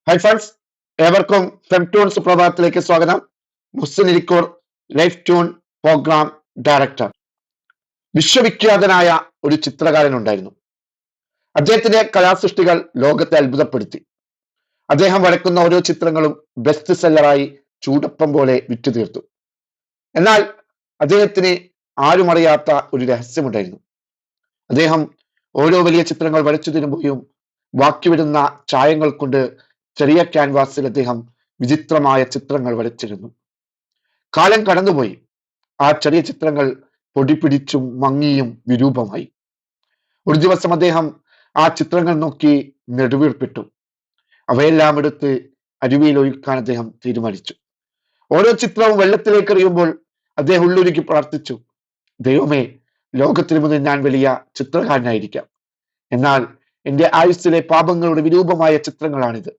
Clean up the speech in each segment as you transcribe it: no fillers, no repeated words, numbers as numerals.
Hi friends, ഏവർക്കും ഫെംട്യൂൺ സുപ്രഭാതത്തിലേക്ക് സ്വാഗതം. Muhsin Irikkur life tune programme director. വിശ്വവിഖ്യാതനായ ഒരു ചിത്രകാരൻ ഉണ്ടായിരുന്നു. അദ്ദേഹത്തിന്റെ കലാസൃഷ്ടികൾ ലോകത്തെ അത്ഭുതപ്പെടുത്തി. അദ്ദേഹം വരക്കുന്ന ഓരോ ചിത്രങ്ങളും ബെസ്റ്റ് സെല്ലറായി ചൂടപ്പം പോലെ വിറ്റുതീർത്തു. എന്നാൽ അദ്ദേഹത്തിന് ആരും അറിയാത്ത ഒരു രഹസ്യമുണ്ടായിരുന്നു. അദ്ദേഹം ഓരോ വലിയ ചിത്രങ്ങൾ വരച്ചു തരുമ്പോഴും ബാക്കി വരുന്ന ചായങ്ങൾ കൊണ്ട് ചെറിയ ക്യാൻവാസിൽ അദ്ദേഹം വിചിത്രമായ ചിത്രങ്ങൾ വരച്ചിരുന്നു. കാലം കടന്നുപോയി. ആ ചെറിയ ചിത്രങ്ങൾ പൊടി പിടിച്ചും മങ്ങിയും വിരൂപമായി. ഒരു ദിവസം അദ്ദേഹം ആ ചിത്രങ്ങൾ നോക്കി നെടുവീർപ്പിട്ടു. അവയെല്ലാം എടുത്ത് അരുവിയിൽ ഒഴുക്കാൻ അദ്ദേഹം തീരുമാനിച്ചു. ഓരോ ചിത്രവും വെള്ളത്തിലേക്ക് എറിയുമ്പോൾ അദ്ദേഹം ഉള്ളുരുക്കി പ്രാർത്ഥിച്ചു, ദൈവമേ, ലോകത്തിന് മുന്നിൽ ഞാൻ വലിയ ചിത്രകാരനായിരിക്കാം. എന്നാൽ എന്റെ ആയുസ്സിലെ പാപങ്ങളുടെ വിരൂപമായ ചിത്രങ്ങളാണിത്.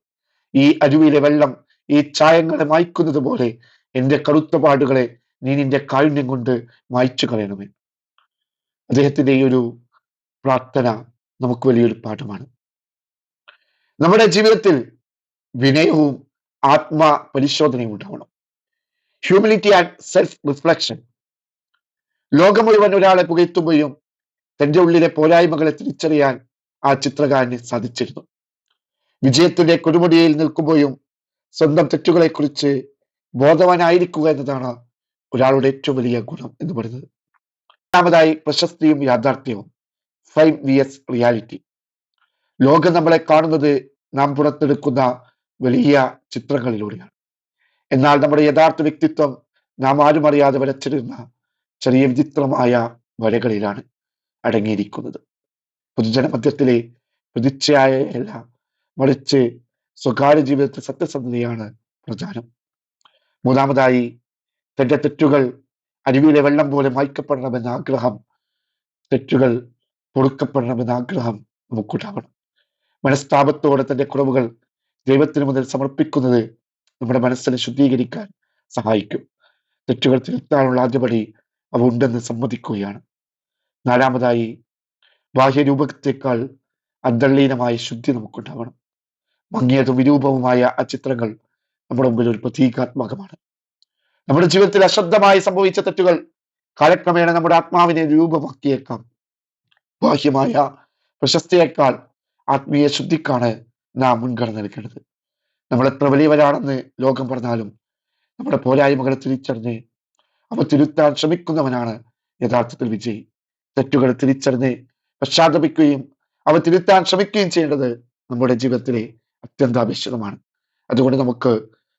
ഈ അരുവിയിലെ വെള്ളം ഈ ചായങ്ങളെ മായ്ക്കുന്നത് പോലെ എന്റെ കറുത്ത പാടുകളെ നീ നിന്റെ കാരുണ്യം കൊണ്ട് മായ്ച്ചു കളയണമേ. അദ്ദേഹത്തിന്റെ ഈ ഒരു പ്രാർത്ഥന നമുക്ക് വലിയൊരു പാഠമാണ്. നമ്മുടെ ജീവിതത്തിൽ വിനയവും ആത്മ പരിശോധനയും ഉണ്ടാവണം. Humility and self reflection. ലോകം മുഴുവൻ ഒരാളെ പുകഴ്ത്തുമ്പോഴും തന്റെ ഉള്ളിലെ പോരായ്മകളെ തിരിച്ചറിയാൻ ആ ചിത്രകാരന് സാധിച്ചിരുന്നു. വിജയത്തിന്റെ കൊടുമുടിയിൽ നിൽക്കുമ്പോഴും സ്വന്തം തെറ്റുകളെ കുറിച്ച് ബോധവാനായിരിക്കുക എന്നതാണ് ഒരാളുടെ ഏറ്റവും വലിയ ഗുണം എന്ന് പറയുന്നത്. രണ്ടാമതായി, പ്രശസ്തിയും യാഥാർത്ഥ്യവും. 5 vs റിയാലിറ്റി. ലോകം നമ്മളെ കാണുന്നത് നാം പുറത്തെടുക്കുന്ന വലിയ ചിത്രങ്ങളിലൂടെയാണ്. എന്നാൽ നമ്മുടെ യഥാർത്ഥ വ്യക്തിത്വം നാം ആരും അറിയാതെ വരച്ചിരുന്ന ചെറിയ വിചിത്രമായ വരകളിലാണ് അടങ്ങിയിരിക്കുന്നത്. പൊതുജന മധ്യത്തിലെ പ്രതിച്ഛായയല്ല, മറിച്ച് സ്വകാര്യ ജീവിതത്തിൽ സത്യസന്ധതയാണ് പ്രധാനം. മൂന്നാമതായി, തന്റെ തെറ്റുകൾ അരുവിയിലെ വെള്ളം പോലെ മായ്ക്കപ്പെടണമെന്ന ആഗ്രഹം. തെറ്റുകൾ പൊറുക്കപ്പെടണമെന്ന ആഗ്രഹം നമുക്കുണ്ടാവണം. മനസ്താപത്തോടെ തന്റെ കുറവുകൾ ദൈവത്തിന് മുന്നിൽ സമർപ്പിക്കുന്നത് നമ്മുടെ മനസ്സിനെ ശുദ്ധീകരിക്കാൻ സഹായിക്കും. തെറ്റുകൾ തിരുത്താനുള്ള ആദ്യപടി അവ ഉണ്ടെന്ന് സമ്മതിക്കുകയാണ്. നാലാമതായി, ബാഹ്യരൂപത്തെക്കാൾ അന്തർലീനമായ ശുദ്ധി നമുക്കുണ്ടാവണം. മങ്ങിയതും വിരൂപവുമായ ആ ചിത്രങ്ങൾ നമ്മുടെ മുമ്പിൽ ഒരു പ്രതീകാത്മകമാണ്. നമ്മുടെ ജീവിതത്തിൽ അശ്രദ്ധമായി സംഭവിച്ച തെറ്റുകൾ കാലക്രമേണ നമ്മുടെ ആത്മാവിനെ രൂപമാക്കിയേക്കാം. ബാഹ്യമായ പ്രശസ്തിയേക്കാൾ ആത്മീയ ശുദ്ധിക്കാണ് നാം മുൻഗണന നൽകേണ്ടത്. നമ്മൾ എത്ര വലിയവരാണെന്ന് ലോകം പറഞ്ഞാലും നമ്മുടെ പോരായ്മകളെ തിരിച്ചറിഞ്ഞ് അവ തിരുത്താൻ ശ്രമിക്കുന്നവനാണ് യഥാർത്ഥത്തിൽ വിജയി. തെറ്റുകൾ തിരിച്ചറിഞ്ഞ് പശ്ചാത്തപിക്കുകയും അവ തിരുത്താൻ ശ്രമിക്കുകയും ചെയ്യേണ്ടത് നമ്മുടെ ജീവിതത്തിലെ അത്യന്താപേക്ഷിതമാണ്. അതുകൊണ്ട് നമുക്ക്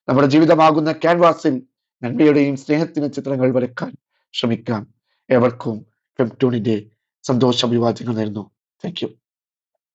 നമ്മുടെ ജീവിതമാകുന്ന ക്യാൻവാസിൽ നന്മയുടെയും സ്നേഹത്തിനും ചിത്രങ്ങൾ വരയ്ക്കാൻ ശ്രമിക്കാം. ഏവർക്കും ഫെംട്യൂണിന്റെ സന്തോഷ അഭിവാദ്യങ്ങൾ നേരുന്നു. Thank you.